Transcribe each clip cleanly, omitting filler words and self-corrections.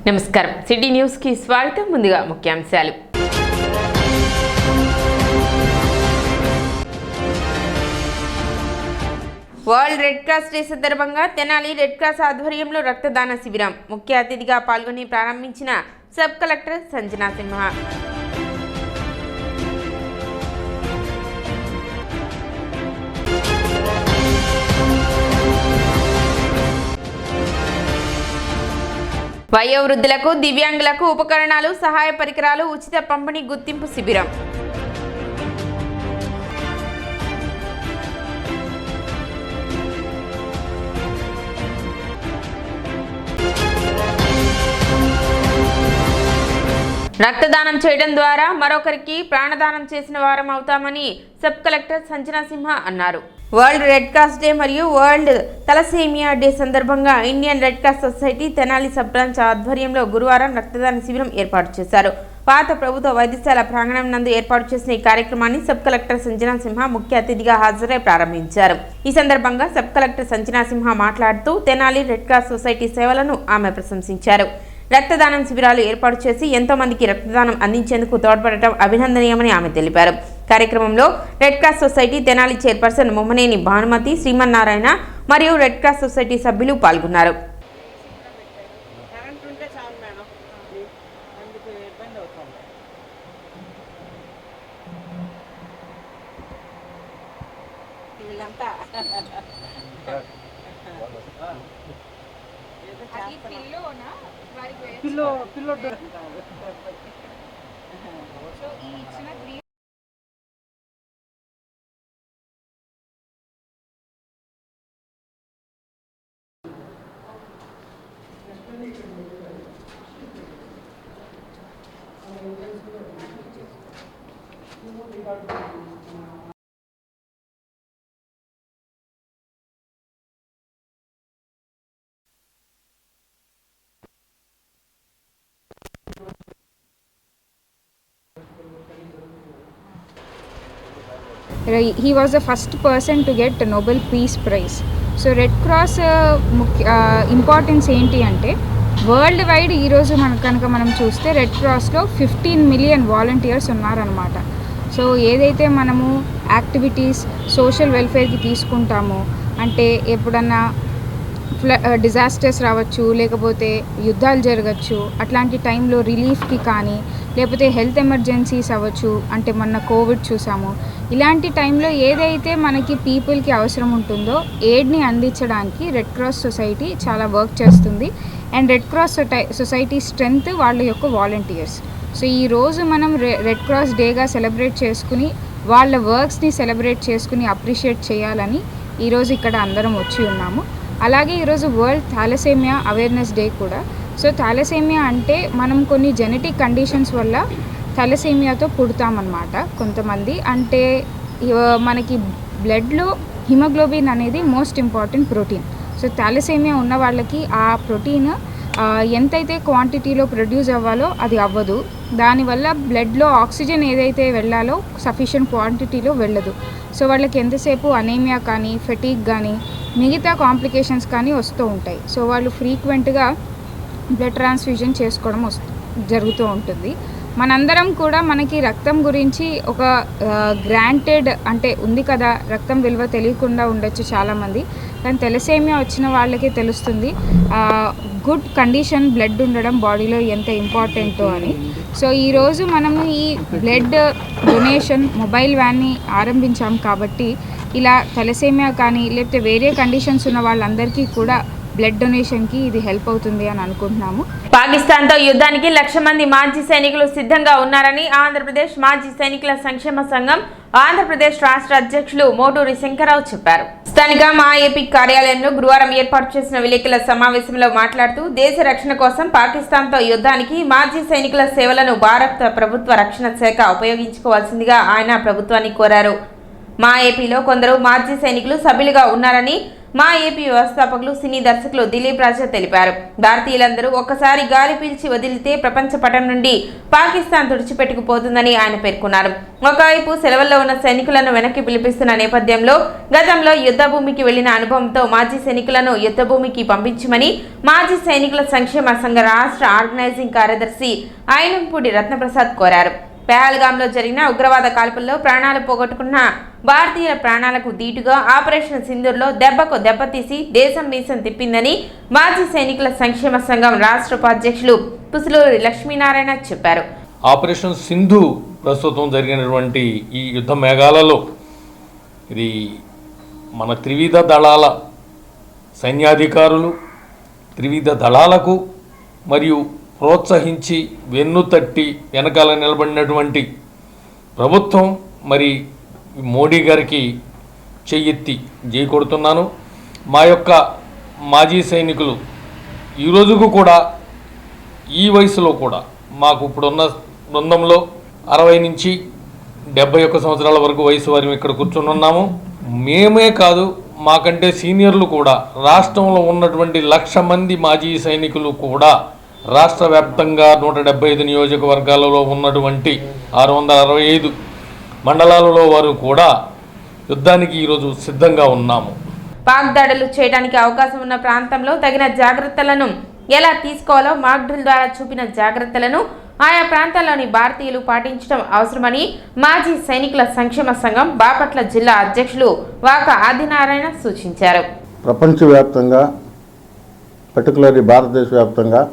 నమస్కారం city news కి స్వాగతం. ముందుగా ముఖ్యాంశాలు. వరల్డ్ రెడ్ క్రాస్ డే సందర్భంగా తెనాలి రెడ్ క్రాస్ ఆధ్వర్యంలో రక్తదాన శిబిరం ముఖ్య అతిథిగా పాల్గొని ప్రారంభించిన సబ్ కలెక్టర్ సంజనా సింహ. వయోవృద్ధులకు, దివ్యాంగులకు ఉపకరణాలు, సహాయ పరికరాలు ఉచిత పంపిణీ గుర్తింపు శిబిరం. రక్తదానం చేయడం ద్వారా మరొకరికి ప్రాణదానం చేసిన వారం అవుతామని సబ్ కలెక్టర్ సంజనా సింహ అన్నారు. వరల్డ్ రెడ్ క్రాస్ డే మరియు వరల్డ్ తలసేమియా డే సందర్భంగా Indian red cross society Tenali sub branch ఆధ్వర్యంలో గురువారం రక్తదాన శిబిరం ఏర్పాటు చేశారు. పాత ప్రభుత్వ వైద్యశాల ప్రాంగణం నందు ఏర్పాటు చేసిన ఈ కార్యక్రమాన్ని సబ్ కలెక్టర్ సంజనా సింహ ముఖ్య అతిథిగా హాజరై ప్రారంభించారు. ఈ సందర్భంగా సబ్ కలెక్టర్ సంజనా సింహ మాట్లాడుతూ తెనాలి రెడ్ క్రాస్ సొసైటీ సేవలను ఆమె ప్రశంసించారు. రక్తదానం శిబిరాలు ఏర్పాటు చేసి ఎంతో మందికి రక్తదానం అందించేందుకు తోడ్పడటం అభినందనీయమని ఆమె తెలిపారు. కార్యక్రమంలో red cross society Tenali chairperson Mummaneni Bhanumathi, Srimannarayana మరియు రెడ్ క్రాస్ సొసైటీ సభ్యులు పాల్గొన్నారు. He was the first person to get a Nobel Peace Prize. So red cross importance ఏంటి అంటే వరల్డ్ వైడ్ ఈరోజు మనం చూస్తే రెడ్ క్రాస్లో 15 మిలియన్ వాలంటీర్స్ ఉన్నారనమాట. సో ఏదైతే మనము యాక్టివిటీస్ సోషల్ వెల్ఫేర్కి తీసుకుంటామో, అంటే ఎప్పుడన్నా డిజాస్టర్స్ రావచ్చు, లేకపోతే యుద్ధాలు జరగచ్చు, అట్లాంటి టైంలో రిలీఫ్కి కానీ, లేకపోతే హెల్త్ ఎమర్జెన్సీస్ అవ్వచ్చు, అంటే మొన్న కోవిడ్ చూసాము. ఇలాంటి టైంలో ఏదైతే మనకి పీపుల్కి అవసరం ఉంటుందో ఎయిడ్ని అందించడానికి రెడ్ క్రాస్ సొసైటీ చాలా వర్క్ చేస్తుంది. And red cross society strength వాళ్ళ యొక్క వాలంటీర్స్. సో ఈరోజు మనం రెడ్ క్రాస్ డేగా సెలబ్రేట్ చేసుకుని వాళ్ళ వర్క్స్ని సెలబ్రేట్ చేసుకుని అప్రిషియేట్ చేయాలని ఈరోజు ఇక్కడ అందరం వచ్చి ఉన్నాము. అలాగే ఈరోజు వరల్డ్ థాలసేమియా అవేర్నెస్ డే కూడా. సో థాలసేమియా అంటే మనం కొన్ని జెనెటిక్ కండిషన్స్ వల్ల థాలసేమియాతో పుడతామన్నమాట కొంతమంది. అంటే మనకి బ్లడ్లో హిమోగ్లోబిన్ అనేది most important protein. So thalassaemia ఉన్న వాళ్ళకి ఆ ప్రోటీన్ ఎంతైతే క్వాంటిటీలో ప్రొడ్యూస్ అవ్వాలో అది అవ్వదు. దానివల్ల బ్లడ్లో ఆక్సిజన్ ఏదైతే వెళ్ళాలో సఫిషియెంట్ క్వాంటిటీలో వెళ్ళదు. సో వాళ్ళకి ఎంతసేపు అనేమియా కానీ, ఫెటీగ్ కానీ, మిగతా కాంప్లికేషన్స్ కానీ వస్తూ ఉంటాయి. సో వాళ్ళు ఫ్రీక్వెంట్గా బ్లడ్ ట్రాన్స్ఫ్యూజన్ చేసుకోవడం జరుగుతూ ఉంటుంది. మనందరం కూడా మనకి రక్తం గురించి ఒక గ్రాంటెడ్ అంటే ఉంది కదా, రక్తం విలువ తెలియకుండా ఉండొచ్చు చాలామంది. కానీ థాలసేమియా వచ్చిన వాళ్ళకే తెలుస్తుంది గుడ్ కండిషన్ బ్లడ్ ఉండడం బాడీలో ఎంత ఇంపార్టెంటో అని. సో ఈరోజు మనము ఈ బ్లడ్ డొనేషన్ మొబైల్ వ్యాన్ని ఆరంభించాం కాబట్టి ఇలా థాలసేమియా కానీ లేకపోతే వేరే కండిషన్స్ ఉన్న వాళ్ళందరికీ కూడా బ్లడ్ డొనేషన్కి ఇది హెల్ప్ అవుతుంది అని అనుకుంటున్నాము. పాకిస్తాన్తో యుద్ధానికి 1,00,000 మంది మాజీ సైనికులు సిద్ధంగా ఉన్నారని ఆంధ్రప్రదేశ్ మాజీ సైనికుల సంక్షేమ సంఘం ఆంధ్రప్రదేశ్ రాష్ట్ర అధ్యక్షులు మోటూరి శంకర్రావు చెప్పారు. స్థానిక మా ఏపీ కార్యాలయంలో గురువారం ఏర్పాటు చేసిన విలేకరుల సమావేశంలో మాట్లాడుతూ దేశ రక్షణ కోసం పాకిస్తాన్తో యుద్ధానికి మాజీ సైనికుల సేవలను భారత ప్రభుత్వ రక్షణ శాఖ ఉపయోగించుకోవాల్సిందిగా ఆయన ప్రభుత్వాన్ని కోరారు. మా ఏపీలో కొందరు మాజీ సైనికులు సభ్యులుగా ఉన్నారని, మా ఏపీ వ్యవస్థాపకులు సినీ దర్శకులు దిలీప్ రాజా తెలిపారు. భారతీయులందరూ ఒక్కసారి గాలి పీల్చి వదిలితే ప్రపంచ పటం నుండి పాకిస్తాన్ తుడిచిపెట్టుకుపోతుందని ఆయన పేర్కొన్నారు. ఒకవైపు సెలవుల్లో ఉన్న సైనికులను వెనక్కి పిలిపిస్తున్న నేపథ్యంలో గతంలో యుద్ధభూమికి వెళ్లిన అనుభవంతో మాజీ సైనికులను యుద్ధభూమికి పంపించమని మాజీ సైనికుల సంక్షేమ సంఘ రాష్ట్ర ఆర్గనైజింగ్ కార్యదర్శి ఐనంపూడి రత్నప్రసాద్ కోరారు. పెహల్గాంలో జరిగిన ఉగ్రవాద కాల్పుల్లో ప్రాణాలు పోగొట్టుకున్న భారతీయుల ప్రాణాలకు దీటుగా ఆపరేషన్ సింధూర్లో దెబ్బకు దెబ్బతీసి దేశం మీసం తిప్పిందని మాజీ సైనికుల సంక్షేమ సంఘం రాష్ట్ర ఉపాధ్యక్షులు పుసులూరి లక్ష్మీనారాయణ చెప్పారు. ఆపరేషన్ సింధు ప్రస్తుతం జరిగినటువంటి ఈ యుద్ధ మేఘాలలో ఇది మన త్రివిధ దళాల సైన్యాధికారులు త్రివిధ దళాలకు మరియు ప్రోత్సహించి వెన్నుతట్టి వెనకాల నిలబడినటువంటి ప్రభుత్వం మరి మోడీ గారికి చెయ్యెత్తి జై కొడుతున్నాను. మా యొక్క మాజీ సైనికులు ఈ రోజుకు కూడా ఈ వయసులో కూడా మాకు ఇప్పుడున్న బృందంలో 60 నుంచి 71 సంవత్సరాల వరకు వయసు వారి ఇక్కడ కూర్చొని ఉన్నాము. మేమే కాదు, మాకంటే సీనియర్లు కూడా రాష్ట్రంలో ఉన్నటువంటి 1,00,000 మంది మాజీ సైనికులు కూడా రాష్ట్ర వ్యాప్తంగా 175 నియోజకవర్గాలలో ఉన్నటువంటి 665 మండలాలలో వారు కూడా యుద్ధానికి ఈరోజు సిద్ధంగా ఉన్నాము. పాక్ దాడులు చేయడానికి అవకాశం ఉన్న ప్రాంతంలో తగిన జాగ్రత్తలను ఎలా తీసుకోవాలో మాక్ డ్రిల్ ద్వారా చూపిన జాగ్రత్తలను ఆయా ప్రాంతాల్లోని భారతీయులు పాటించడం అవసరమని మాజీ సైనికుల సంక్షేమ సంఘం బాపట్ల జిల్లా అధ్యక్షులు వాక ఆదినారాయణ సూచించారు. ప్రపంచవ్యాప్తంగా పర్టికులర్లీ భారతదేశ వ్యాప్తంగా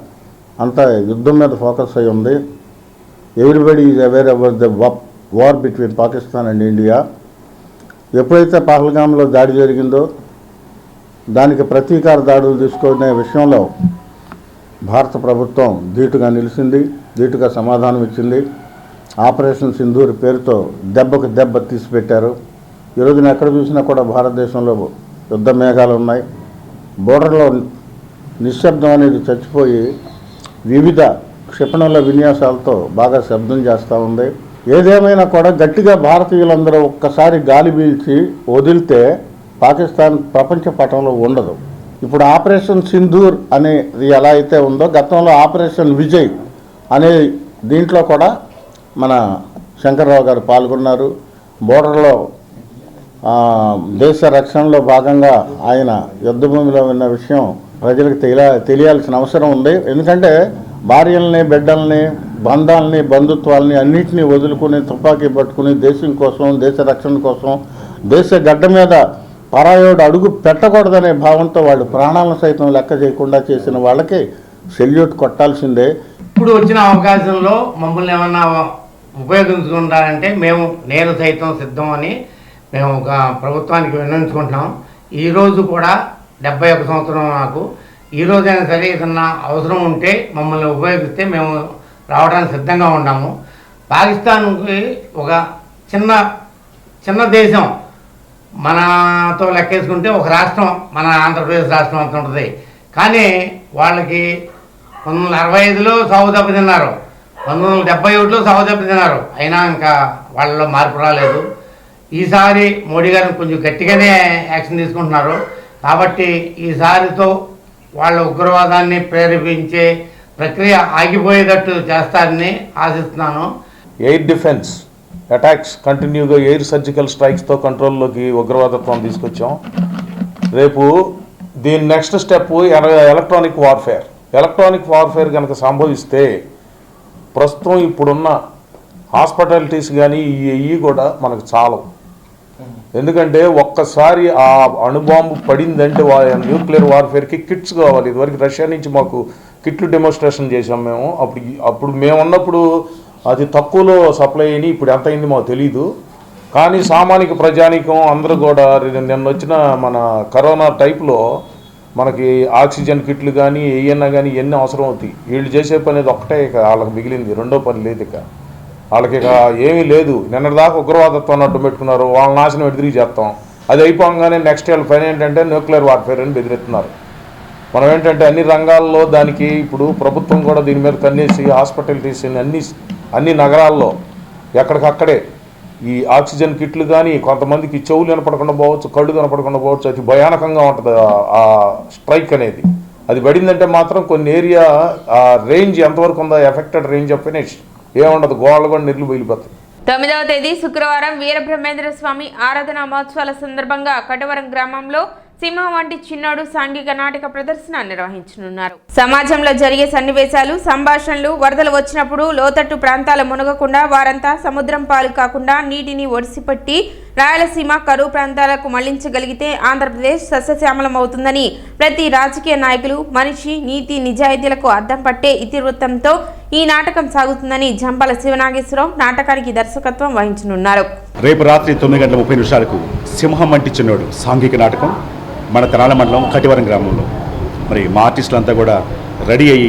అంతా యుద్ధం మీద ఫోకస్ అయి ఉంది. Everybody is aware about the war between Pakistan and India. ఎప్పుడైతే పహల్గాంలో దాడి జరిగిందో దానికి ప్రతీకార దాడులు తీసుకునే విషయంలో భారత ప్రభుత్వం ధీటుగా నిలిచింది, ధీటుగా సమాధానం ఇచ్చింది. ఆపరేషన్ సింధూర్ పేరుతో దెబ్బకు దెబ్బ తీసిపెట్టారు. ఈరోజున ఎక్కడ చూసినా కూడా భారతదేశంలో యుద్ధ మేఘాలు ఉన్నాయి. బోర్డర్లో నిశ్శబ్దం అనేది చచ్చిపోయి వివిధ క్షిపణుల విన్యాసాలతో బాగా శబ్దం చేస్తూ ఉంది. ఏదేమైనా కూడా గట్టిగా భారతీయులందరూ ఒక్కసారి గాలి పీల్చి వదిలితే పాకిస్తాన్ ప్రపంచ పటంలో ఉండదు. ఇప్పుడు ఆపరేషన్ సింధూర్ అనేది ఎలా అయితే ఉందో గతంలో ఆపరేషన్ విజయ్ అనే దీంట్లో కూడా మన శంకర్రావు గారు పాల్గొన్నారు. బోర్డర్లో దేశ రక్షణలో భాగంగా ఆయన యుద్ధభూమిలో ఉన్న విషయం ప్రజలకు తెలియాల్సిన అవసరం ఉంది. ఎందుకంటే భార్యల్ని, బిడ్డల్ని, బంధాలని, బంధుత్వాలని అన్నింటినీ వదులుకుని తుపాకీ పట్టుకుని దేశం కోసం, దేశ రక్షణ కోసం, దేశ గడ్డ మీద పరాయోడు అడుగు పెట్టకూడదనే భావంతో వాళ్ళు ప్రాణాలను సైతం లెక్క చేయకుండా చేసిన వాళ్ళకి సెల్యూట్ కొట్టాల్సిందే. ఇప్పుడు వచ్చిన అవకాశంలో మమ్మల్ని ఏమన్నా ఉపయోగించుకుంటారంటే నేను సైతం సిద్ధం అని మేము ఒక ప్రభుత్వానికి విన్నవించుకుంటున్నాం. ఈరోజు కూడా 71 సంవత్సరం నాకు. ఈరోజైనా సరే ఏదన్నా అవసరం ఉంటే మమ్మల్ని ఉపయోగిస్తే మేము రావడానికి సిద్ధంగా ఉన్నాము. పాకిస్తాన్కి ఒక చిన్న దేశం మనతో లెక్కేసుకుంటే ఒక రాష్ట్రం మన ఆంధ్రప్రదేశ్ రాష్ట్రం అంత ఉంటుంది. కానీ వాళ్ళకి 1965లో సాగు దెబ్బతిన్నారు, 1971లో సాగు దెబ్బతిన్నారు. అయినా ఇంకా వాళ్ళలో మార్పు రాలేదు. ఈసారి మోడీ గారు కొంచెం గట్టిగానే యాక్షన్ తీసుకుంటున్నారు. కాబట్టి ఈసారితో వాళ్ళ ఉగ్రవాదాన్ని ప్రేరేపించే ప్రక్రియ ఆగిపోయేటట్టు చేస్తారని ఆశిస్తున్నాను. ఎయిర్ డిఫెన్స్ అటాక్స్ కంటిన్యూగా ఎయిర్ సర్జికల్ స్ట్రైక్స్తో కంట్రోల్లోకి ఉగ్రవాదత్వం తీసుకొచ్చాం. రేపు దీని నెక్స్ట్ స్టెప్ ఎలక్ట్రానిక్ వార్ఫేర్ కనుక సంభవిస్తే ప్రస్తుతం ఇప్పుడున్న హాస్పిటాలిటీస్ కానీ ఇవి కూడా మనకు చాలవు. ఎందుకంటే ఒక్కసారి ఆ అణుబాంబు పడిందంటే న్యూక్లియర్ వార్ఫేర్కి కిట్స్ కావాలి. ఇదివరకు రష్యా నుంచి మాకు కిట్లు డెమోన్స్ట్రేషన్ చేసాం మేము. అప్పుడు మేము ఉన్నప్పుడు అది తక్కువలో సప్లై అయినాయి, ఇప్పుడు ఎంత అయింది మాకు తెలీదు. కానీ సామాన్య ప్రజానీకం అందరూ కూడా నిన్న వచ్చిన మన కరోనా టైప్లో మనకి ఆక్సిజన్ కిట్లు కానీ ఏయన్నా కానీ ఎన్ని అవసరం అవుతాయి. వీళ్ళు చేసే పని అది ఒక్కటే ఇక వాళ్ళకి మిగిలింది, రెండో పని లేదు. ఇక వాళ్ళకి ఇక ఏమీ లేదు. నిన్నటిదాకా ఉగ్రవాదత్వం అడ్డు పెట్టుకున్నారు, వాళ్ళ నాశనం ఎదురు చేస్తాం. అది అయిపోగానే నెక్స్ట్ వాళ్ళ పని ఏంటంటే న్యూక్లియర్ వార్ఫేర్ అని బెదిరిస్తున్నారు. మనం ఏంటంటే అన్ని రంగాల్లో దానికి ఇప్పుడు ప్రభుత్వం కూడా దీని మీద కన్నేసి హాస్పిటాలిటీస్ అన్ని నగరాల్లో ఎక్కడికక్కడే ఈ ఆక్సిజన్ కిట్లు కానీ కొంతమందికి చెవులు కనపడకుండా పోవచ్చు, కళ్ళు కనపడకుండా పోవచ్చు. అతి భయానకంగా ఉంటుంది ఆ స్ట్రైక్ అనేది. అది పడిందంటే మాత్రం కొన్ని ఏరియా ఆ రేంజ్ ఎంతవరకు ఉందో ఎఫెక్టెడ్ రేంజ్ ఆఫ్ ఫినిష్ ఏముండదు, గోడలు కూడా నీళ్లు బయలుపోతాయి. 9వ తేదీ శుక్రవారం వీరబ్రహ్మేంద్ర స్వామి ఆరాధన మహోత్సవాల సందర్భంగా కటవరం గ్రామంలో సింహం వంటి చిన్నోడు సాంఘిక నాటక ప్రదర్శన నిర్వహించనున్నారు. సమాజంలో జరిగే సన్నివేశాలు, సంభాషణలు, వరదలు వచ్చినప్పుడు లోతట్టు ప్రాంతాల మునగకుండా వారంతా సముద్రం పాలు కాకుండా నీటిని ఒడిసిపట్టి రాయలసీమ కరువు ప్రాంతాలకు మళ్లించగలిగితే ఆంధ్రప్రదేశ్ సస్యశ్యామలమవుతుందని ప్రతి రాజకీయ నాయకులు మనిషి నీతి నిజాయితీలకు అద్దం పట్టే ఇతివృత్తంతో ఈ నాటకం సాగుతుందని జంపాల శివనాగేశ్వరరావు నాటకానికి దర్శకత్వం వహించనున్నారు. రేపు రాత్రి 9:30 సింహం వంటి చిన్నోడు సాంఘిక నాటకం మన తెనాల మండలం కటివరం గ్రామంలో. మరి మా ఆర్టిస్టులంతా కూడా రెడీ అయ్యి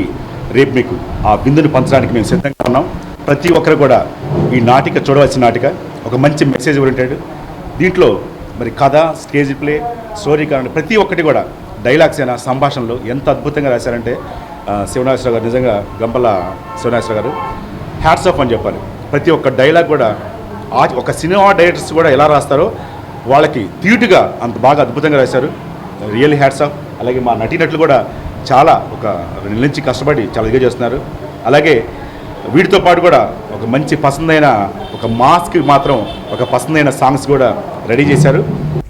రేపు మీకు ఆ విందును పంచడానికి మేము సిద్ధంగా ఉన్నాం. ప్రతి ఒక్కరు కూడా ఈ నాటిక చూడవలసిన నాటిక, ఒక మంచి మెసేజ్ ఓరియంటెడ్. దీంట్లో మరి కథ, స్టేజ్ ప్లే, స్టోరీ కానీ ప్రతి ఒక్కటి కూడా డైలాగ్స్ అయినా సంభాషణలు ఎంత అద్భుతంగా రాశారంటే శివనాగేశ్వరరావు గారు, నిజంగా గంపల శివనాగేశ్వరరావు గారు హ్యాట్స్ ఆఫ్ అని చెప్పాలి. ప్రతి ఒక్క డైలాగ్ కూడా ఒక సినిమా డైరెక్టర్స్ కూడా ఎలా రాస్తారో వాళ్ళకి ధీటుగా అంత బాగా అద్భుతంగా రాశారు. Really hats off. అలాగే మా నటీనటులు కూడా చాలా ఒక 2 నెలల నుంచి కష్టపడి చాలా ఇదిగా చేస్తున్నారు. అలాగే వీటితో పాటు కూడా ఒక మంచి పసందైన ఒక మాస్కి మాత్రం ఒక పసందైన సాంగ్స్ కూడా రెడీ చేశారు.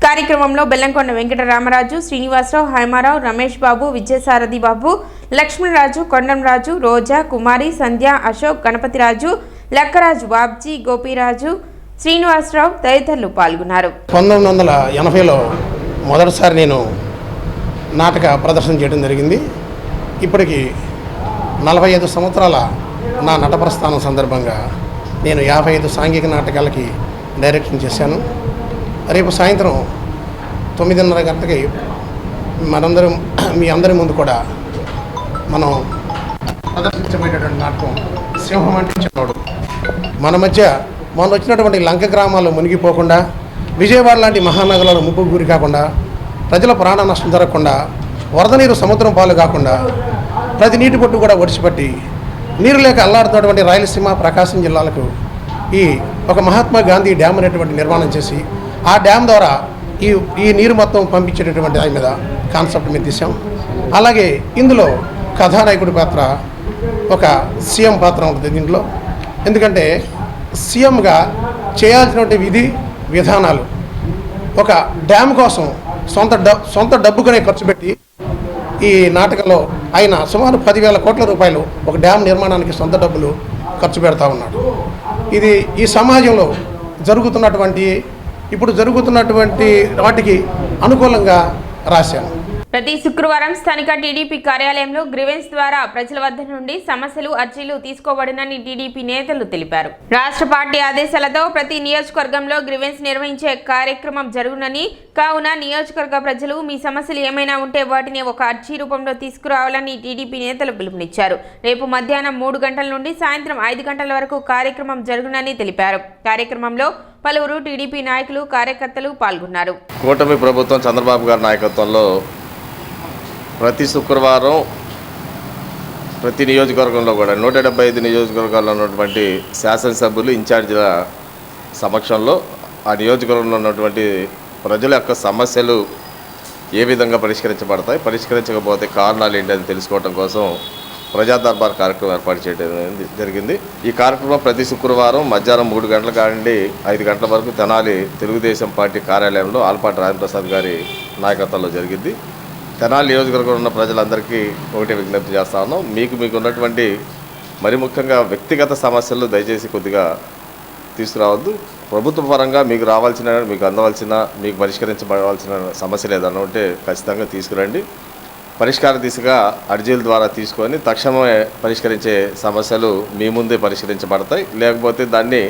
కార్యక్రమంలో బెల్లంకొండ వెంకటరామరాజు, శ్రీనివాసరావు, హైమారావు, రమేష్ బాబు, విజయసారథి బాబు, లక్ష్మణరాజు, కొండంరాజు, రోజా, కుమారి, సంధ్య, అశోక్, గణపతిరాజు, లక్కరాజు, బాబ్జీ, గోపీరాజు, శ్రీనివాసరావు తదితరులు పాల్గొన్నారు. 1980లో మొదటిసారి నేను నాటక ప్రదర్శన చేయడం జరిగింది. ఇప్పటికి 45 సంవత్సరాల నా నట ప్రస్థానం సందర్భంగా నేను 55 సాంఘిక నాటకాలకి డైరెక్షన్ చేశాను. రేపు సాయంత్రం 9:30 గంటలకి మీ అందరి ముందు కూడా మనం ప్రదర్శించబోయేటటువంటి నాటకం సింహం అంటే చిన్నోడు. మన మధ్య మొన్న వచ్చినటువంటి లంక గ్రామాలు మునిగిపోకుండా, విజయవాడ లాంటి మహానగరాలు ముప్పుకు గురి కాకుండా, ప్రజల ప్రాణ నష్టం జరగకుండా, వరద నీరు సముద్రం పాలు కాకుండా ప్రతి నీటి పొట్టు కూడా ఒడిసిపట్టి నీరు లేక అల్లాడుతున్నటువంటి రాయలసీమ, ప్రకాశం జిల్లాలకు ఒక మహాత్మా గాంధీ డ్యామ్ అనేటువంటి నిర్మాణం చేసి ఆ డ్యామ్ ద్వారా ఈ నీరు మొత్తం పంపించేటటువంటి దాని మీద కాన్సెప్ట్ మీద తీసాం. అలాగే ఇందులో కథానాయకుడి పాత్ర ఒక సీఎం పాత్ర ఉంటుంది దీంట్లో. ఎందుకంటే సీఎంగా చేయాల్సినటువంటి విధి విధానాలు ఒక డ్యామ్ కోసం సొంత డబ్బుగానే ఖర్చు పెట్టి ఈ నాటకంలో ఆయన సుమారు 10,000 కోట్ల రూపాయలు ఒక డ్యామ్ నిర్మాణానికి సొంత డబ్బులు ఖర్చు పెడతా ఉన్నాడు. ఇది ఈ సమాజంలో ఇప్పుడు జరుగుతున్నటువంటి వాటికి అనుకూలంగా రాశాను. ప్రతి శుక్రవారం స్థానిక టీడీపీ కార్యాలయంలో గ్రీవెన్స్ ద్వారా ప్రజల వద్ద నుండి సమస్యలు, అర్జీలు తీసుకోబడినని టీడీపీ నేతలు తెలిపారు. రాష్ట్ర పార్టీ ఆదేశాలతో ప్రతి నియోజకవర్గంలో గ్రీవెన్స్ నిర్వహించే కార్యక్రమం జరుగునని, కావున నియోజకవర్గ ప్రజలు మీ సమస్యలు ఏమైనా ఉంటే వాటిని ఒక అర్జీ రూపంలో తీసుకురావాలని టీడీపీ నేతలు పిలుపునిచ్చారు. రేపు మధ్యాహ్నం 3 గంటల నుండి సాయంత్రం 5 గంటల వరకు కార్యక్రమం జరుగునని తెలిపారు. కార్యక్రమంలో పలువురు టీడీపీ నాయకులు, కార్యకర్తలు పాల్గొన్నారు. కూటమి ప్రభుత్వం చంద్రబాబు గారి నాయకత్వంలో ప్రతి శుక్రవారం ప్రతి నియోజకవర్గంలో కూడా 175 నియోజకవర్గాల్లో ఉన్నటువంటి శాసనసభ్యులు, ఇన్ఛార్జీల సమక్షంలో ఆ నియోజకవర్గంలో ఉన్నటువంటి ప్రజల యొక్క సమస్యలు ఏ విధంగా పరిష్కరించబడతాయి, పరిష్కరించకపోతే కారణాలు ఏంటని తెలుసుకోవడం కోసం ప్రజా దర్బార్ కార్యక్రమం ఏర్పాటు చేయడం జరిగింది. ఈ కార్యక్రమం ప్రతి శుక్రవారం మధ్యాహ్నం 3 గంటల కానిండి 5 గంటల వరకు తెనాలి తెలుగుదేశం పార్టీ కార్యాలయంలో ఆలపాటి రాజప్రసాద్ గారి నాయకత్వంలో జరిగింది. తెనాలి నియోజకవర్గంలో ఉన్న ప్రజలందరికీ ఒకటే విజ్ఞప్తి చేస్తా ఉన్నాం. మీకు ఉన్నటువంటి మరి ముఖ్యంగా వ్యక్తిగత సమస్యలు దయచేసి కొద్దిగా తీసుకురావద్దు. ప్రభుత్వ పరంగా మీకు రావాల్సిన, మీకు అందవలసిన, మీకు పరిష్కరించబడవలసిన సమస్యలు ఏదైనా ఉంటే ఖచ్చితంగా తీసుకురండి. పరిష్కార దిశగా అర్జీల ద్వారా తీసుకొని తక్షణమే పరిష్కరించే సమస్యలు మీ ముందే పరిష్కరించబడతాయి. లేకపోతే దాన్ని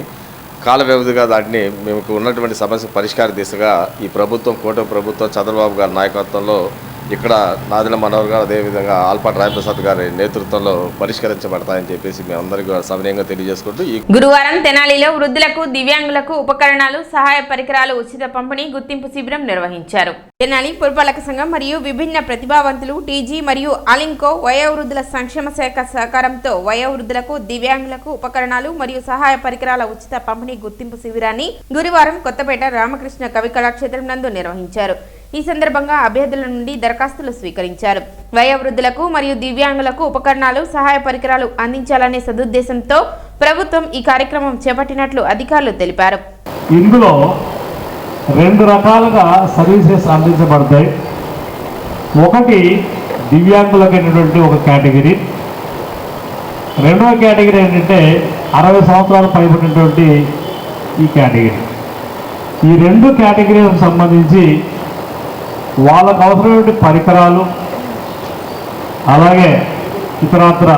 కాల వ్యవధిగా దాన్ని మీకు ఉన్నటువంటి సమస్య పరిష్కార దిశగా ఈ ప్రభుత్వం, కూటమి ప్రభుత్వం చంద్రబాబు గారి నాయకత్వంలో ఇక్కడ నాదెళ్ల మనోహర్ గారు అదేవిధంగా ఆల్పాటి రాయప్రసాద్ గారి నేతృత్వంలో పరిష్కరించబడతాయని చెప్పేసి మేమందరికీ కూడా సవినయంగా తెలియజేసుకుంటూ గురువారం తెనాలిలో వృద్ధులకు దివ్యాంగులకు ఉపకరణాలు సహాయ పరికరాలు ఉచిత పంపిణీ గుర్తింపు శిబిరం నిర్వహించారు. తెనాలి పురపాలక సంఘం మరియు విభిన్న ప్రతిభావంతులు టీజీ మరియు అలింకో వయోవృద్ధుల సంక్షేమ శాఖ సహకారంతో వయోవృద్ధులకు దివ్యాంగులకు ఉపకరణాలు మరియు సహాయ పరికరాల ఉచిత పంపిణీ గుర్తింపు శిబిరాన్ని గురువారం కొత్తపేట రామకృష్ణ కవి కళాక్షేత్రం నందు నిర్వహించారు. ఈ సందర్భంగా అభ్యర్థుల నుండి దరఖాస్తులు స్వీకరించారు. వయోవృద్ధులకు మరియు దివ్యాంగులకు ఉపకరణాలు సహాయ పరికరాలు అందించాలనే సదుద్దేశంతో ప్రభుత్వం ఈ కార్యక్రమం చేపట్టినట్లు అధికారులు తెలిపారు. ఇందులో 2 రకాలుగా సర్వీసెస్ అందించబడతాయి. ఒకటి దివ్యాంగులకైనటువంటి ఒక కేటగిరీ, రెండవ కేటగిరీ ఏంటంటే 60 సంవత్సరాలు పైబడినటువంటి ఈ కేటగిరీ. ఈ 2 కేటగిరీలకు సంబంధించి వాళ్ళకు అవసరమైన పరికరాలు అలాగే ఇతరత్ర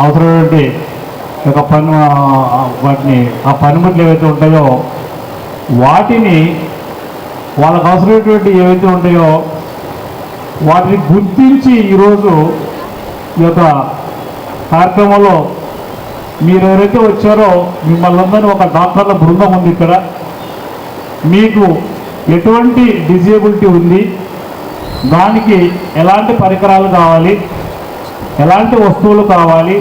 అవసరమైన ఒక వాటిని ఆ పనిముట్లు ఏవైతే ఉంటాయో వాటిని వాళ్ళకు అవసరమైనటువంటి ఏవైతే ఉంటాయో వాటిని గుర్తించి ఈరోజు ఈ యొక్క కార్యక్రమంలో మీరు ఎవరైతే వచ్చారో మిమ్మల్ని అందరినీ ఒక డాక్టర్ల బృందం ఉంది ఇక్కడ. మీకు ఎటువంటి డిజేబిలిటీ ఉంది, దానికి ఎలాంటి పరికరాలు కావాలి, ఎలాంటి వస్తువులు కావాలి,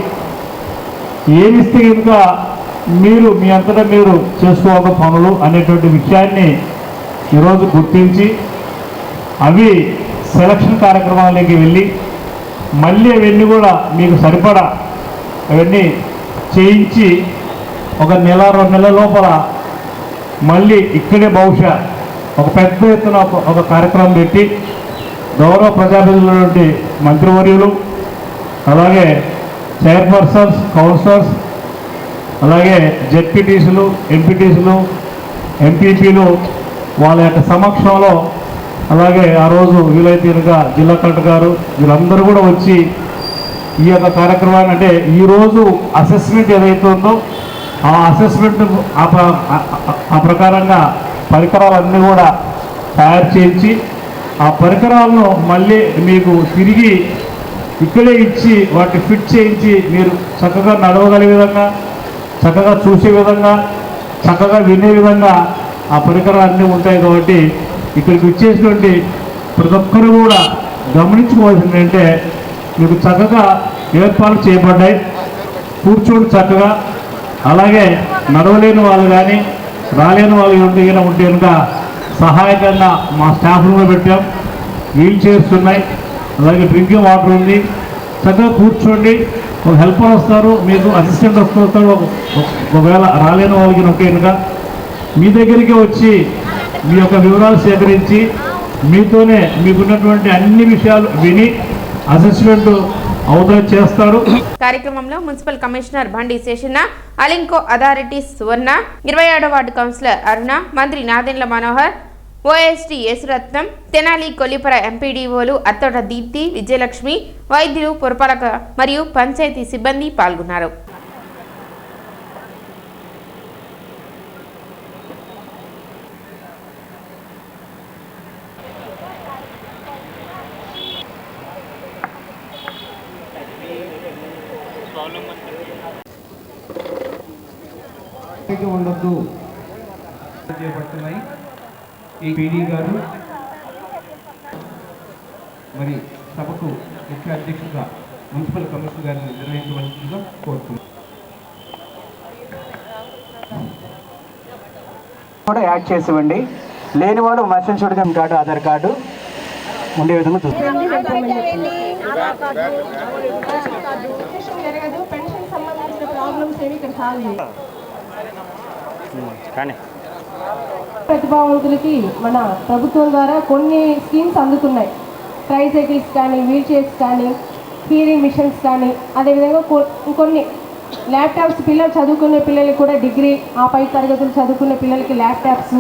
ఏమిస్తే కనుక మీరు మీ అంతటా మీరు చేసుకోక పనులు అనేటువంటి విషయాన్ని ఈరోజు గుర్తించి అవి సెలక్షన్ కార్యక్రమాలకి వెళ్ళి మళ్ళీ అవన్నీ కూడా మీకు సరిపడా అవన్నీ చేయించి ఒక నెల 2 నెలల లోపల మళ్ళీ ఇక్కడే బహుశా ఒక పెద్ద ఎత్తున ఒక కార్యక్రమం పెట్టి గౌరవ ప్రజాప్రతినిధులైనటువంటి మంత్రివర్యులు అలాగే చైర్పర్సన్స్, కౌన్సిలర్స్, అలాగే జెడ్పీటీసీలు, ఎంపీటీసీలు, ఎంపీపీలు వాళ్ళ యొక్క సమక్షంలో అలాగే ఆ రోజు వీలైతే కనుక జిల్లా కలెక్టర్ గారు వీళ్ళందరూ కూడా వచ్చి ఈ యొక్క కార్యక్రమాన్ని అంటే ఈరోజు అసెస్మెంట్ ఏదైతే ఉందో ఆ అసెస్మెంట్ ఆ ప్రకారంగా పరికరాలన్నీ కూడా తయారు చేయించి ఆ పరికరాలను మళ్ళీ మీకు తిరిగి ఇక్కడే ఇచ్చి వాటిని ఫిట్ చేయించి మీరు చక్కగా నడవగలిగే విధంగా, చక్కగా చూసే విధంగా, చక్కగా వినే విధంగా ఆ పరికరాలు అన్నీ ఉంటాయి. కాబట్టి ఇక్కడికి వచ్చేసినటువంటి ప్రతి ఒక్కరు కూడా గమనించుకోవాల్సింది ఏంటంటే మీకు చక్కగా ఏర్పాట్లు చేయబడ్డాయి. కూర్చోండి చక్కగా. అలాగే నడవలేని వాళ్ళు కానీ రాలేని వాళ్ళు ఉంటే కనుక సహాయకంగా మా స్టాఫ్ను పెట్టాం. వీల్ చైర్స్ ఉన్నాయి, అలాగే డ్రింకింగ్ వాటర్ ఉంది. చక్కగా కూర్చోండి. ఒక హెల్పర్ వస్తారు, మీకు అసిస్టెంట్ వస్తారు. ఒకవేళ రాలేని వాళ్ళకి ఉంటే కనుక మీ దగ్గరికి వచ్చి మీ యొక్క వివరాలు సేకరించి మీతోనే మీకున్నటువంటి అన్ని విషయాలు విని అసెస్మెంట్ అవతల చేస్తారు. కార్యక్రమంలో మున్సిపల్ కమిషనర్ బండి శేషన్న, అలింకో అథారిటీ సువర్ణ, 27వ వార్డు కౌన్సిలర్ అరుణ, మంత్రి నాదెండ్ల మనోహర్, ఓఎస్టీ యేసురత్నం, తెనాలి కొల్లిపర ఎంపీడీఓలు అత్తోట దీప్తి, విజయలక్ష్మి, వైద్యులు, పురపాలక మరియు పంచాయతీ సిబ్బంది పాల్గొన్నారు. ఉండొద్దు చేపడుతున్నాయి. ఈ పీడీ గారు మరి సభకు ముఖ్య అధ్యక్షుడిగా మున్సిపల్ కమిషనర్ గారిని నిర్వహించవలసిందిగా కోరుతున్నాం. కూడా యాడ్ చేసి ఇవ్వండి. లేని వాళ్ళు మర్చెంట్ చూడడం కార్డు, ఆధార్ కార్డు ఉండే విధంగా చూసుకోండి. ప్రతిభావంతులకి మన ప్రభుత్వం ద్వారా కొన్ని స్కీమ్స్ అందుతున్నాయి. ట్రైసైకిల్స్ కానీ, వీల్ చైర్స్ కానీ, హీరింగ్ మిషన్స్ కానీ, అదేవిధంగా కొన్ని ల్యాప్టాప్స్ పిల్లలు చదువుకునే పిల్లలకి కూడా డిగ్రీ ఆ పై తరగతులు చదువుకునే పిల్లలకి ల్యాప్టాప్స్,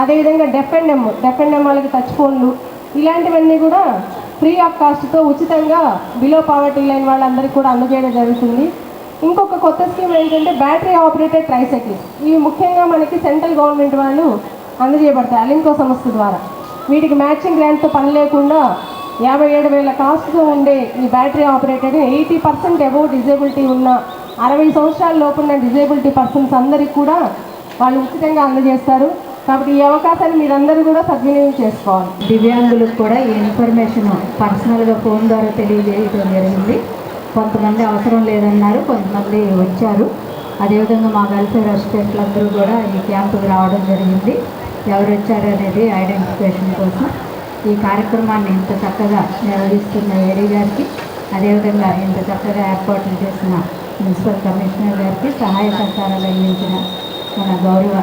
అదేవిధంగా డెఫ్ అండ్ ఎమ్ వాళ్ళకి టచ్ ఫోన్లు, ఇలాంటివన్నీ కూడా ఫ్రీ ఆఫ్ కాస్ట్తో ఉచితంగా బిలో పావర్టీ లైన్ వాళ్ళందరికీ కూడా అందజేయడం జరుగుతుంది. ఇంకొక కొత్త స్కీమ్ ఏంటంటే బ్యాటరీ ఆపరేటెడ్ ట్రైసైకిల్స్. ఇవి ముఖ్యంగా మనకి సెంట్రల్ గవర్నమెంట్ వాళ్ళు అందజేయబడతాయి అలింకో సంస్థ ద్వారా. వీటికి మ్యాచింగ్ గ్రాంట్తో పని లేకుండా 57,000 కాస్ట్తో ఉండే ఈ బ్యాటరీ ఆపరేటెడ్ 80% అబౌవ్ డిజేబిలిటీ ఉన్న 60 సంవత్సరాల లోపు ఉన్న డిజేబిలిటీ పర్సన్స్ అందరికి కూడా వాళ్ళు ఉచితంగా అందజేస్తారు. కాబట్టి ఈ అవకాశాన్ని మీరందరూ కూడా సద్వినియోగం చేసుకోవాలి. దివ్యాంగులకు కూడా ఈ ఇన్ఫర్మేషన్ పర్సనల్గా ఫోన్ ద్వారా తెలియజేయడం జరిగింది. కొంతమంది అవసరం లేదన్నారు, కొంతమంది వచ్చారు. అదేవిధంగా మా వెల్ఫేర్ అసిస్టెంట్లు అందరూ కూడా ఈ క్యాంపుకి రావడం జరిగింది. ఎవరు వచ్చారు అనేది ఐడెంటిఫికేషన్ కోసం ఈ కార్యక్రమాన్ని ఇంత చక్కగా నిర్వహిస్తున్న ఏడీ గారికి, అదేవిధంగా ఇంత చక్కగా ఏర్పాట్లు చేసిన మున్సిపల్ కమిషనర్ గారికి, సహాయ సహకారాలు అందించిన మన గౌరవ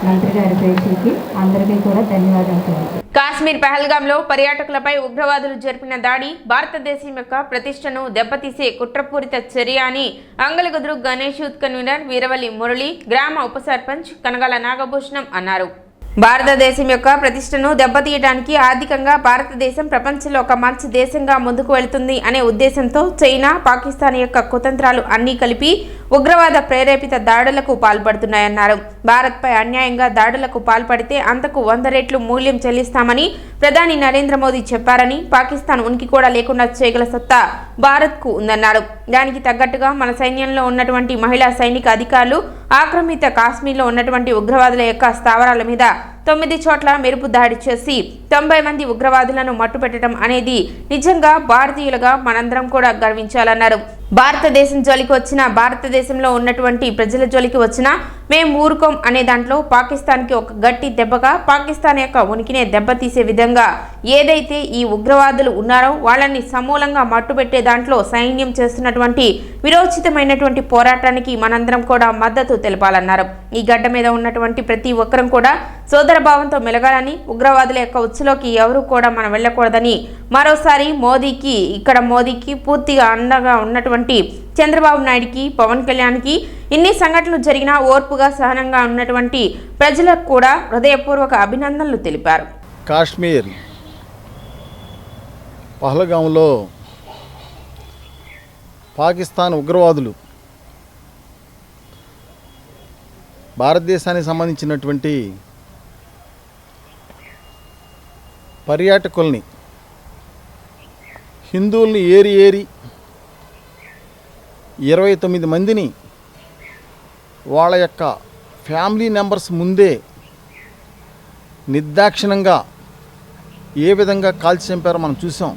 మంత్రి గారి పేషీకి అందరికీ కూడా ధన్యవాదాలు తెలియజేస్తాను. కాశ్మీర్ పహల్గాంలో పర్యాటకులపై ఉగ్రవాదులు జరిపిన దాడి భారతదేశం యొక్క ప్రతిష్టను దెబ్బతీసే కుట్రపూరిత చర్య అని అంగలగుదురు గణేష్ యూత్ కన్వీనర్ వీరవల్లి మురళి, గ్రామ ఉప సర్పంచ్ కనగాల నాగభూషణం అన్నారు. భారతదేశం యొక్క ప్రతిష్టను దెబ్బతీయడానికి ఆర్థికంగా భారతదేశం ప్రపంచంలో ఒక మంచి దేశంగా ముందుకు వెళుతుంది అనే ఉద్దేశంతో చైనా, పాకిస్తాన్ యొక్క కుతంత్రాలు అన్నీ కలిపి ఉగ్రవాద ప్రేరేపిత దాడులకు పాల్పడుతున్నాయన్నారు. భారత్పై అన్యాయంగా దాడులకు పాల్పడితే అంతకు 100 రెట్లు మూల్యం చెల్లిస్తామని ప్రధాని నరేంద్ర మోదీ చెప్పారని, పాకిస్తాన్ ఉనికి కూడా లేకుండా చేయగల సత్తా భారత్కు ఉందన్నారు. దానికి తగ్గట్టుగా మన సైన్యంలో ఉన్నటువంటి మహిళా సైనిక అధికారులు ఆక్రమిత కాశ్మీర్లో ఉన్నటువంటి ఉగ్రవాదుల యొక్క స్థావరాల మీద 9 చోట్ల మెరుపు దాడి చేసి 90 మంది ఉగ్రవాదులను మట్టుపెట్టడం అనేది నిజంగా భారతీయులుగా మనందరం కూడా గర్వించాలన్నారు. భారతదేశం జోలికి వచ్చినా, భారతదేశంలో ఉన్నటువంటి ప్రజల జోలికి వచ్చినా మేము ఊరుకోం అనే దాంట్లో పాకిస్తాన్కి ఒక గట్టి దెబ్బగా, పాకిస్తాన్ యొక్క ఉనికినే దెబ్బతీసే విధంగా ఏదైతే ఈ ఉగ్రవాదులు ఉన్నారో వాళ్ళని సమూలంగా మట్టుపెట్టే దాంట్లో సైన్యం చేస్తున్నటువంటి విరోచితమైనటువంటి పోరాటానికి మనందరం కూడా మద్దతు తెలపాలన్నారు. ఈ గడ్డ మీద ఉన్నటువంటి ప్రతి ఒక్కరం కూడా సోదరభావంతో మెలగాలని, ఉగ్రవాదుల యొక్క ఉచ్చులోకి ఎవరు కూడా మనం వెళ్ళకూడదని మరోసారి మోదీకి పూర్తిగా అండగా ఉన్నటువంటి చంద్రబాబు నాయుడికి, పవన్ కళ్యాణ్కి ఇన్ని సంఘటనలు జరిగినా ఓర్పుగా సహనంగా ఉన్నటువంటి ప్రజలకు కూడా హృదయపూర్వక అభినందనలు తెలిపారు. కాశ్మీర్ పహల్గాంలో పాకిస్తాన్ ఉగ్రవాదులు భారతదేశానికి సంబంధించినటువంటి పర్యాటకుల్ని, హిందువుల్ని ఏరి 29 మందిని వాళ్ళ యొక్క ఫ్యామిలీ మెంబర్స్ ముందే నిర్దాక్షిణంగా ఏ విధంగా కాల్చి చంపారో మనం చూసాం.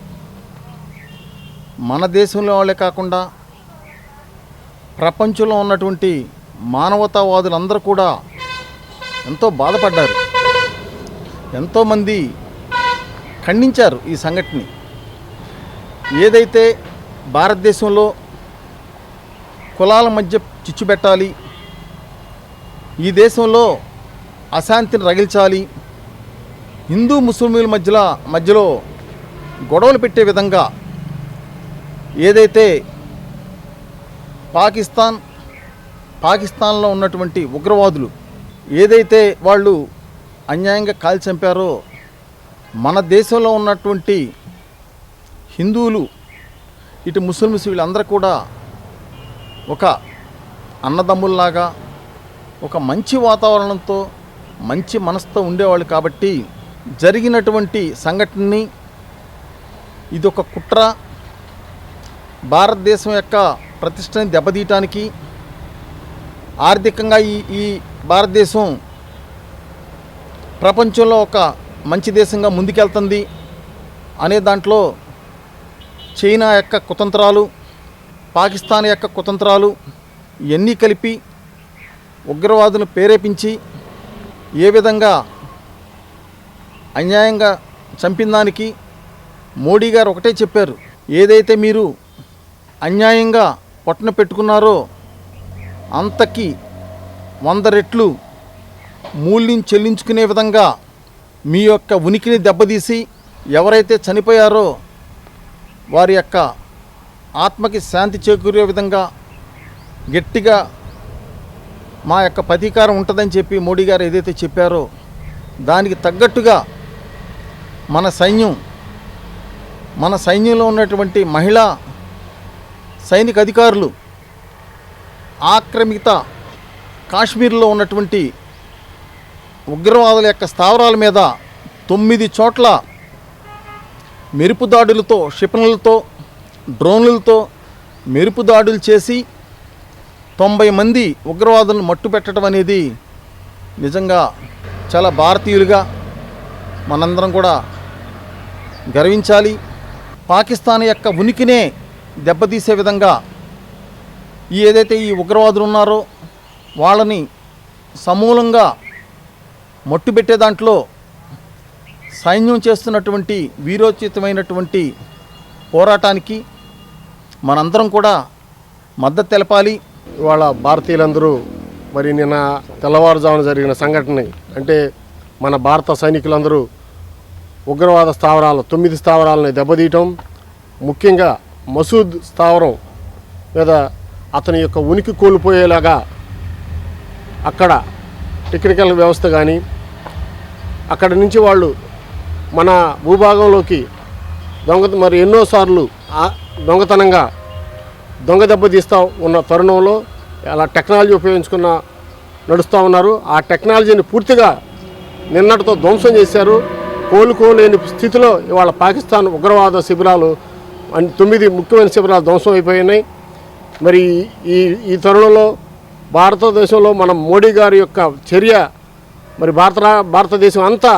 మన దేశంలో వాళ్ళే కాకుండా ప్రపంచంలో ఉన్నటువంటి మానవతావాదులందరూ కూడా ఎంతో బాధపడ్డారు. ఎంతోమంది ఖండించారు ఈ సంఘటనని. ఏదైతే భారతదేశంలో కులాల మధ్య చిచ్చు పెట్టాలి, ఈ దేశంలో అశాంతిని రగిల్చాలి, హిందూ ముస్లింల మధ్యలో గొడవలు పెట్టే విధంగా ఏదైతే పాకిస్తాన్లో ఉన్నటువంటి ఉగ్రవాదులు ఏదైతే వాళ్ళు అన్యాయంగా కాల్చి చంపారో, మన దేశంలో ఉన్నటువంటి హిందువులు, ఇటు ముస్లిమ్స్ వీళ్ళందరూ కూడా ఒక అన్నదమ్ముల్లాగా ఒక మంచి వాతావరణంతో, మంచి మనసుతో ఉండేవాళ్ళు. కాబట్టి జరిగినటువంటి సంఘటనని ఇదొక కుట్ర, భారతదేశం యొక్క ప్రతిష్టని దెబ్బతీయటానికి, ఆర్థికంగా ఈ భారతదేశం ప్రపంచంలో ఒక మంచి దేశంగా ముందుకెళ్తుంది అనే దాంట్లో చైనా యొక్క కుతంత్రాలు, పాకిస్తాన్ యొక్క కుతంత్రాలు ఇవన్నీ కలిపి ఉగ్రవాదులను ప్రేరేపించి ఏ విధంగా అన్యాయంగా చంపిన దానికి మోడీ గారు ఒకటే చెప్పారు, ఏదైతే మీరు అన్యాయంగా పొట్టన పెట్టుకున్నారో అంతకి 100 రెట్లు మూల్యం చెల్లించుకునే విధంగా మీ యొక్క ఉనికిని దెబ్బతీసి ఎవరైతే చనిపోయారో వారి యొక్క ఆత్మకి శాంతి చేకూరే విధంగా గట్టిగా మా యొక్క ప్రతీకారం ఉంటుందని చెప్పి మోడీ గారు ఏదైతే చెప్పారో దానికి తగ్గట్టుగా మన సైన్యంలో ఉన్నటువంటి మహిళా సైనిక అధికారులు ఆక్రమిత కాశ్మీర్లో ఉన్నటువంటి ఉగ్రవాదుల యొక్క స్థావరాల మీద 9 చోట్ల మెరుపు దాడులతో, క్షిపణులతో, డ్రోన్లతో మెరుపు దాడులు చేసి 90 మంది ఉగ్రవాదులను మట్టుపెట్టడం అనేది నిజంగా చాలా భారతీయులుగా మనందరం కూడా గర్వించాలి. పాకిస్తాన్ యొక్క ఉనికినే దెబ్బతీసే విధంగా ఏదైతే ఈ ఉగ్రవాదులు ఉన్నారో వాళ్ళని సమూలంగా మట్టుబెట్టే దాంట్లో సైన్యం చేస్తున్నటువంటి వీరోచితమైనటువంటి పోరాటానికి మనందరం కూడా మద్దతు తెలపాలి. ఇవాళ భారతీయులందరూ మరి నిన్న తెల్లవారుజామున జరిగిన సంఘటన అంటే మన భారత సైనికులందరూ ఉగ్రవాద స్థావరాలు 9 స్థావరాలని దెబ్బతీయటం, ముఖ్యంగా మసూద్ స్థావరం మీద అతని యొక్క ఉనికి కోల్పోయేలాగా అక్కడ టెక్నికల్ వ్యవస్థ కానీ అక్కడి నుంచి వాళ్ళు మన భూభాగంలోకి మరి ఎన్నోసార్లు దొంగతనంగా దొంగ దెబ్బతీస్తూ ఉన్న తరుణంలో అలా టెక్నాలజీ ఉపయోగించుకున్న నడుస్తూ ఉన్నారు. ఆ టెక్నాలజీని పూర్తిగా నిన్నటితో ధ్వంసం చేశారు. కోలుకోలేని స్థితిలో ఇవాళ పాకిస్తాన్ ఉగ్రవాద శిబిరాలు 9 ముఖ్యమైన శిబిరాలు ధ్వంసం అయిపోయినాయి. మరి ఈ తరుణంలో భారతదేశంలో మనం మోడీ గారి యొక్క చర్య మరి భారతదేశం అంతా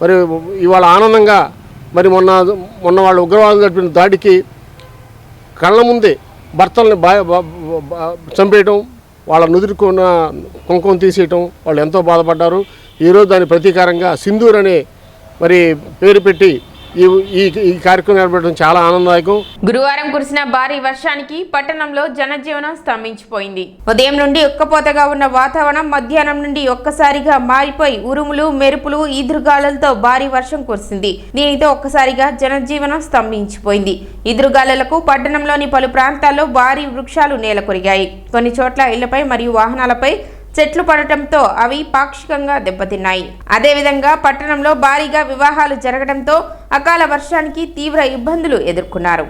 మరి ఇవాళ ఆనందంగా మరి మొన్న వాళ్ళు ఉగ్రవాదులు జరిపిన దాడికి కళ్ళ ముందే భర్తల్ని చంపేయటం, వాళ్ళ నుదురుకున్న కుంకుమ తీసేయటం, వాళ్ళు ఎంతో బాధపడ్డారు. ఈరోజు దాని ప్రతీకారంగా సింధూర్ అనే మరి పేరు పెట్టి ఈ కార్యక్రమం ఏర్పడడం చాలా ఆనందదాయకం. గురువారం కురిసిన భారీ వర్షానికి పట్టణంలో జనజీవనం స్తంభించిపోయింది. ఉదయం నుండి ఒక్కపోతగా ఉన్న వాతావరణం మధ్యాహ్నం నుండి ఒక్కసారిగా మారిపోయి ఉరుములు, మెరుపులు, ఈదురుగాలులతో భారీ వర్షం కురిసింది. దీనితో ఒక్కసారిగా జనజీవనం స్తంభించిపోయింది. ఈదురుగాలులకు పట్టణంలోని పలు ప్రాంతాల్లో భారీ వృక్షాలు నేలకొరిగాయి. కొన్ని చోట్ల ఇళ్లపై మరియు వాహనాలపై చెట్లు పడటంతో అవి పాక్షికంగా దెబ్బతిన్నాయి. అదేవిధంగా పట్టణంలో భారీగా వివాహాలు జరగడంతో అకాల వర్షానికి తీవ్ర ఇబ్బందులు ఎదుర్కొన్నారు.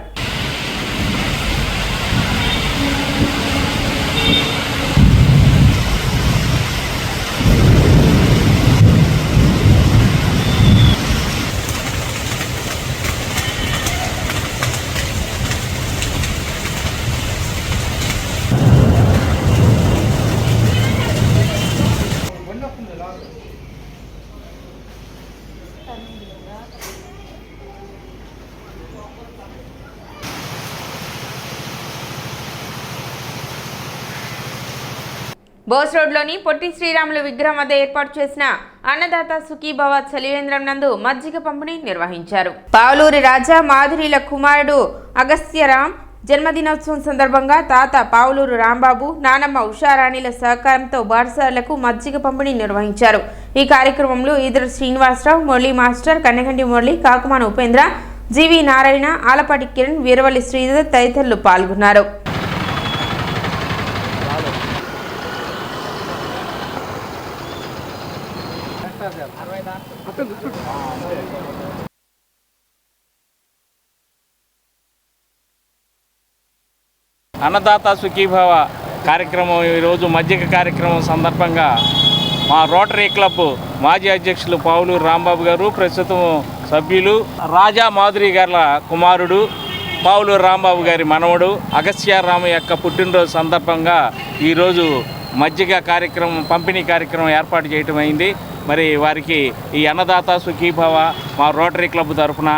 బోస్ రోడ్లోని పొట్టి శ్రీరాములు విగ్రహం వద్ద ఏర్పాటు చేసిన అన్నదాత సుఖీభవ చలివేంద్రం నందు మజ్జిగ పంపిణీ నిర్వహించారు. పావులూరి రాజా మాధురిల కుమారుడు అగస్త్యరామ్ జన్మదినోత్సవం సందర్భంగా తాత పావులూరు రాంబాబు, నానమ్మ ఉషారాణిల సహకారంతో బాటసారులకు మజ్జిగ పంపిణీ నిర్వహించారు. ఈ కార్యక్రమంలో ఈదురు శ్రీనివాసరావు, మురళీ మాస్టర్, కన్నెగంటి మురళి, కాకుమాన ఉపేంద్ర, జీవి నారాయణ, ఆలపాటి కిరణ్, వీరవల్లి శ్రీధర్ తదితరులు పాల్గొన్నారు. అన్నదాత సుఖీభావ కార్యక్రమం ఈరోజు మజ్జిగ కార్యక్రమం సందర్భంగా మా రోటరీ క్లబ్ మాజీ అధ్యక్షులు పావులూరు రాంబాబు గారు, ప్రస్తుతం సభ్యులు రాజా మాధురి గారి కుమారుడు పావులూరు రాంబాబు గారి మనవడు అగస్త్యారామ యొక్క పుట్టినరోజు సందర్భంగా ఈరోజు మజ్జిగ కార్యక్రమం పంపిణీ కార్యక్రమం ఏర్పాటు చేయటం అయింది. మరి వారికి ఈ అన్నదాత సుఖీభావ మా రోటరీ క్లబ్ తరఫున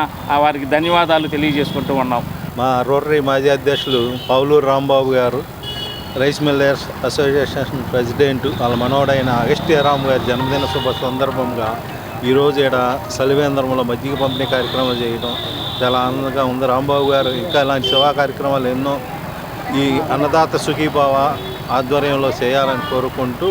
వారికి ధన్యవాదాలు తెలియజేసుకుంటూ ఉన్నాం. మా రోటరీ మాజీ అధ్యక్షులు పావులూరు రాంబాబు గారు, రైస్ మిల్లర్స్ అసోసియేషన్ ప్రెసిడెంట్, వాళ్ళ మనవడైన అగస్త్యరామ్ గారి జన్మదిన శుభ సందర్భంగా ఈరోజు ఇక్కడ సలివేంద్రంలో మజ్జిగ పంపిణీ కార్యక్రమాలు చేయడం చాలా ఆనందంగా ఉంది. రాంబాబు గారు ఇంకా ఇలాంటి సేవా కార్యక్రమాలు ఎన్నో ఈ అన్నదాత సుఖీభావ ఆధ్వర్యంలో చేయాలని కోరుకుంటూ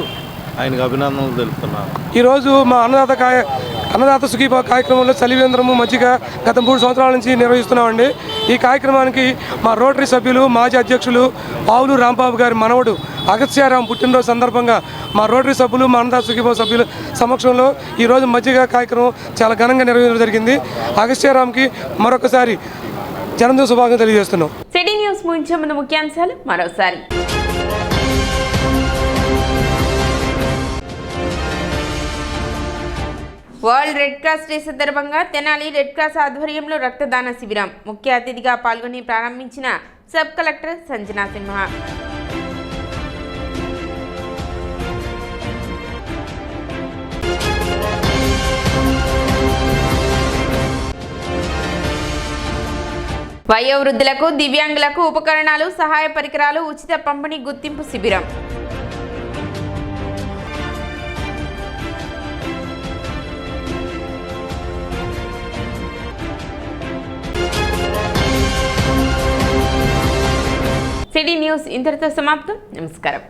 ఆయనకు అభినందనలు తెలుపుతున్నాను. ఈరోజు మా అన్నదాత సుఖీభావ కార్యక్రమంలో చలివేంద్రము మజ్జిగ గత 3 సంవత్సరాల నుంచి నిర్వహిస్తున్నామండి. ఈ కార్యక్రమానికి మా రోటరీ సభ్యులు మాజీ అధ్యక్షులు పావులూరు రాంబాబు గారి మనవడు అగస్త్యారాం పుట్టినరోజు సందర్భంగా మా రోటరీ సభ్యులు, మా అన్నదాత సుఖీభావ సభ్యుల సమక్షంలో ఈరోజు మజ్జిగ కార్యక్రమం చాలా ఘనంగా నిర్వహించడం జరిగింది. అగస్త్యారాంకి మరొకసారి జన్మదిన శుభాకాంక్షలు తెలియజేస్తున్నాం. సిటీ న్యూస్ ముగించే ముందు ముఖ్యాంశాలు మరోసారి. వరల్డ్ రెడ్ క్రాస్ డే సందర్భంగా తెనాలి రెడ్ క్రాస్ ఆధ్వర్యంలో రక్తదాన శిబిరం ముఖ్య అతిథిగా పాల్గొని ప్రారంభించిన సబ్ కలెక్టర్ సంజనా సింహ. వయోవృద్ధులకు, దివ్యాంగులకు ఉపకరణాలు, సహాయ పరికరాలు ఉచిత పంపిణీ గుర్తింపు శిబిరం. సిటీ న్యూస్ ఇంతటితో సమాప్తం. నమస్కారం.